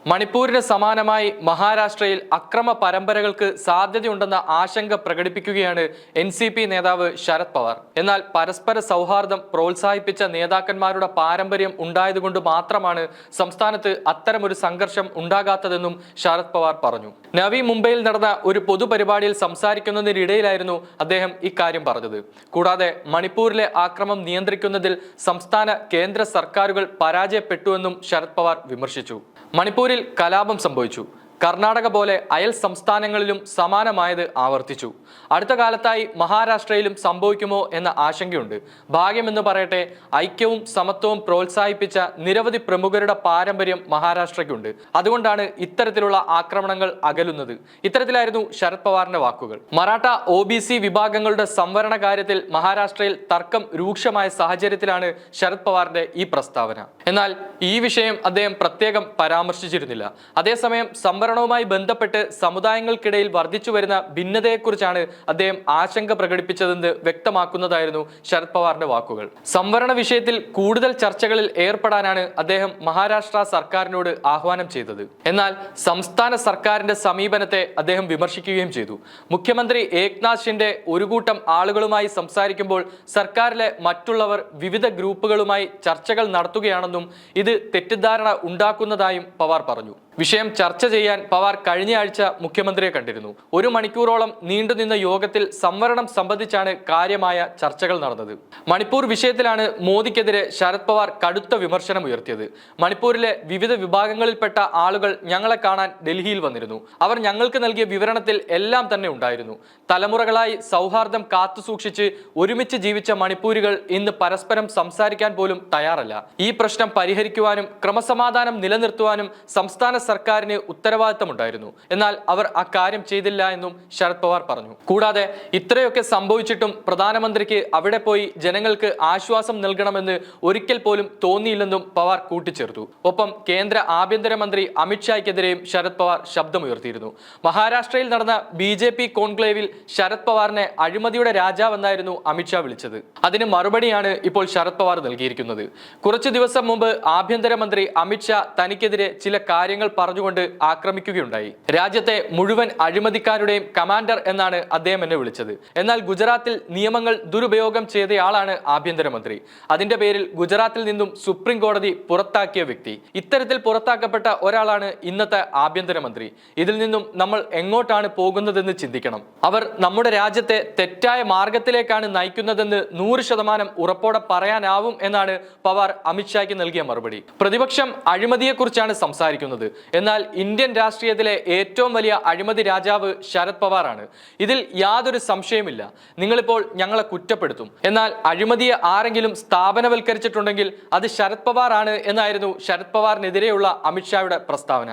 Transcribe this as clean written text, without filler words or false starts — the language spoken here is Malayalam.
മണിപ്പൂരിന് സമാനമായി മഹാരാഷ്ട്രയിൽ അക്രമ പരമ്പരകൾക്ക് സാധ്യതയുണ്ടെന്ന ആശങ്ക പ്രകടിപ്പിക്കുകയാണ് NCP നേതാവ് ശരത് പവാർ. എന്നാൽ പരസ്പര സൗഹാർദ്ദം പ്രോത്സാഹിപ്പിച്ച നേതാക്കന്മാരുടെ പാരമ്പര്യം ഉണ്ടായതുകൊണ്ട് മാത്രമാണ് സംസ്ഥാനത്ത് അത്തരമൊരു സംഘർഷം ഉണ്ടാകാത്തതെന്നും ശരത് പവാർ പറഞ്ഞു. നവി മുംബൈയിൽ നടന്ന ഒരു പൊതുപരിപാടിയിൽ സംസാരിക്കുന്നതിനിടയിലായിരുന്നു അദ്ദേഹം ഇക്കാര്യം പറഞ്ഞത്. കൂടാതെ മണിപ്പൂരിലെ ആക്രമണം നിയന്ത്രിക്കുന്നതിൽ സംസ്ഥാന കേന്ദ്ര സർക്കാരുകൾ പരാജയപ്പെട്ടുവെന്നും ശരത് പവാർ വിമർശിച്ചു. മണിപ്പൂരിൽ കലാപം സംഭവിച്ചു. കർണാടക പോലെ അയൽ സംസ്ഥാനങ്ങളിലും സമാനമായത് ആവർത്തിച്ചു. അടുത്ത കാലത്തായി മഹാരാഷ്ട്രയിലും സംഭവിക്കുമോ എന്ന ആശങ്കയുണ്ട്. ഭാഗ്യമെന്ന് പറയട്ടെ, ഐക്യവും സമത്വവും പ്രോത്സാഹിപ്പിച്ച നിരവധി പ്രമുഖരുടെ പാരമ്പര്യം മഹാരാഷ്ട്രയ്ക്കുണ്ട്. അതുകൊണ്ടാണ് ഇത്തരത്തിലുള്ള ആക്രമണങ്ങൾ അകലുന്നത്. ഇത്തരത്തിലായിരുന്നു ശരത് പവാറിന്റെ വാക്കുകൾ. മറാഠ OBC വിഭാഗങ്ങളുടെ സംവരണ കാര്യത്തിൽ മഹാരാഷ്ട്രയിൽ തർക്കം രൂക്ഷമായ സാഹചര്യത്തിലാണ് ശരത് പവാറിന്റെ ഈ പ്രസ്താവന. എന്നാൽ ഈ വിഷയം അദ്ദേഹം പ്രത്യേകം പരാമർശിച്ചിരുന്നില്ല. അതേസമയം സംവരണവുമായി ബന്ധപ്പെട്ട് സമുദായങ്ങൾക്കിടയിൽ വർദ്ധിച്ചു വരുന്ന ഭിന്നതയെക്കുറിച്ചാണ് അദ്ദേഹം ആശങ്ക പ്രകടിപ്പിച്ചതെന്ന് വ്യക്തമാക്കുന്നതായിരുന്നു ശരത് പവാറിന്റെ വാക്കുകൾ. സംവരണ വിഷയത്തിൽ കൂടുതൽ ചർച്ചകളിൽ ഏർപ്പെടാനാണ് അദ്ദേഹം മഹാരാഷ്ട്ര സർക്കാരിനോട് ആഹ്വാനം ചെയ്തത്. എന്നാൽ സംസ്ഥാന സർക്കാരിന്റെ സമീപനത്തെ അദ്ദേഹം വിമർശിക്കുകയും ചെയ്തു. മുഖ്യമന്ത്രി ഏക്നാഥ് ഷിൻഡെ ഒരു കൂട്ടം ആളുകളുമായി സംസാരിക്കുമ്പോൾ സർക്കാരിലെ മറ്റുള്ളവർ വിവിധ ഗ്രൂപ്പുകളുമായി ചർച്ചകൾ നടത്തുകയാണെന്നും ഇത് തെറ്റിദ്ധാരണ ഉണ്ടാക്കുന്നതായും പവാർ പറഞ്ഞു. വിഷയം ചർച്ച ചെയ്യാൻ പവാർ കഴിഞ്ഞയാഴ്ച മുഖ്യമന്ത്രിയെ കണ്ടിരുന്നു. 1 മണിക്കൂറോളം നീണ്ടുനിന്ന യോഗത്തിൽ സംവരണം സംബന്ധിച്ചാണ് കാര്യമായ ചർച്ചകൾ നടന്നത്. മണിപ്പൂർ വിഷയത്തിലാണ് മോദിക്കെതിരെ ശരത് പവാർ കടുത്ത വിമർശനം ഉയർത്തിയത്. മണിപ്പൂരിലെ വിവിധ വിഭാഗങ്ങളിൽപ്പെട്ട ആളുകൾ ഞങ്ങളെ കാണാൻ ഡൽഹിയിൽ വന്നിരുന്നു. അവർ ഞങ്ങൾക്ക് നൽകിയ വിവരണത്തിൽ എല്ലാം തന്നെ ഉണ്ടായിരുന്നു. തലമുറകളായി സൗഹാർദ്ദം കാത്തുസൂക്ഷിച്ച് ഒരുമിച്ച് ജീവിച്ച മണിപ്പൂരികൾ ഇന്ന് പരസ്പരം സംസാരിക്കാൻ പോലും തയ്യാറല്ല. ഈ പ്രശ്നം പരിഹരിക്കുവാനും ക്രമസമാധാനം നിലനിർത്തുവാനും സംസ്ഥാന സർക്കാരിന് ഉത്തരവാദിത്തമുണ്ടായിരുന്നു. എന്നാൽ അവർ അക്കാര്യം ചെയ്തില്ല എന്നും ശരത് പവാർ പറഞ്ഞു. കൂടാതെ ഇത്രയൊക്കെ സംഭവിച്ചിട്ടും പ്രധാനമന്ത്രിക്ക് അവിടെ പോയി ജനങ്ങൾക്ക് ആശ്വാസം നൽകണമെന്ന് ഒരിക്കൽ പോലും തോന്നിയില്ലെന്നും പവാർ കൂട്ടിച്ചേർത്തു. ഒപ്പം കേന്ദ്ര ആഭ്യന്തരമന്ത്രി അമിത്ഷായ്ക്കെതിരെയും ശരത് പവാർ ശബ്ദമുയർത്തിയിരുന്നു. മഹാരാഷ്ട്രയിൽ നടന്ന BJP കോൺക്ലേവിൽ ശരത് പവാറിനെ അഴിമതിയുടെ രാജാവെന്നായിരുന്നു അമിത്ഷാ വിളിച്ചത്. അതിന് മറുപടിയാണ് ഇപ്പോൾ ശരത് പവാർ നൽകിയിരിക്കുന്നത്. കുറച്ചു ദിവസം മുമ്പ് ആഭ്യന്തരമന്ത്രി അമിത്ഷാ തനിക്കെതിരെ ചില കാര്യങ്ങൾ പറഞ്ഞുകൊണ്ട് ആക്രമിക്കുകയുണ്ടായി. രാജ്യത്തെ മുഴുവൻ അഴിമതിക്കാരുടെയും കമാൻഡർ എന്നാണ് അദ്ദേഹം എന്നെ വിളിച്ചത്. എന്നാൽ ഗുജറാത്തിൽ നിയമങ്ങൾ ദുരുപയോഗം ചെയ്തയാളാണ് ആഭ്യന്തരമന്ത്രി. അതിന്റെ പേരിൽ ഗുജറാത്തിൽ നിന്നും സുപ്രീം കോടതി പുറത്താക്കിയ വ്യക്തി. ഇത്തരത്തിൽ പുറത്താക്കപ്പെട്ട ഒരാളാണ് ഇന്നത്തെ ആഭ്യന്തരമന്ത്രി. ഇതിൽ നിന്നും നമ്മൾ എങ്ങോട്ടാണ് പോകുന്നതെന്ന് ചിന്തിക്കണം. അവർ നമ്മുടെ രാജ്യത്തെ തെറ്റായ മാർഗത്തിലേക്കാണ് നയിക്കുന്നതെന്ന് 100% ഉറപ്പോടെ പറയാനാവും എന്നാണ് പവാർ അമിത്ഷായ്ക്ക് നൽകിയ മറുപടി. പ്രതിപക്ഷം അഴിമതിയെക്കുറിച്ചാണ് സംസാരിക്കുന്നത്. എന്നാൽ ഇന്ത്യൻ രാഷ്ട്രീയത്തിലെ ഏറ്റവും വലിയ അഴിമതി രാജാവ് ശരത് പവാറാണ്. ഇതിൽ യാതൊരു സംശയമില്ല. നിങ്ങളിപ്പോൾ ഞങ്ങളെ കുറ്റപ്പെടുത്തും. എന്നാൽ അഴിമതിയെ ആരെങ്കിലും സ്ഥാപനവൽക്കരിച്ചിട്ടുണ്ടെങ്കിൽ അത് ശരത് പവാർ ആണ് എന്നായിരുന്നു ശരത് പവാറിനെതിരെയുള്ള അമിത്ഷായുടെ പ്രസ്താവന.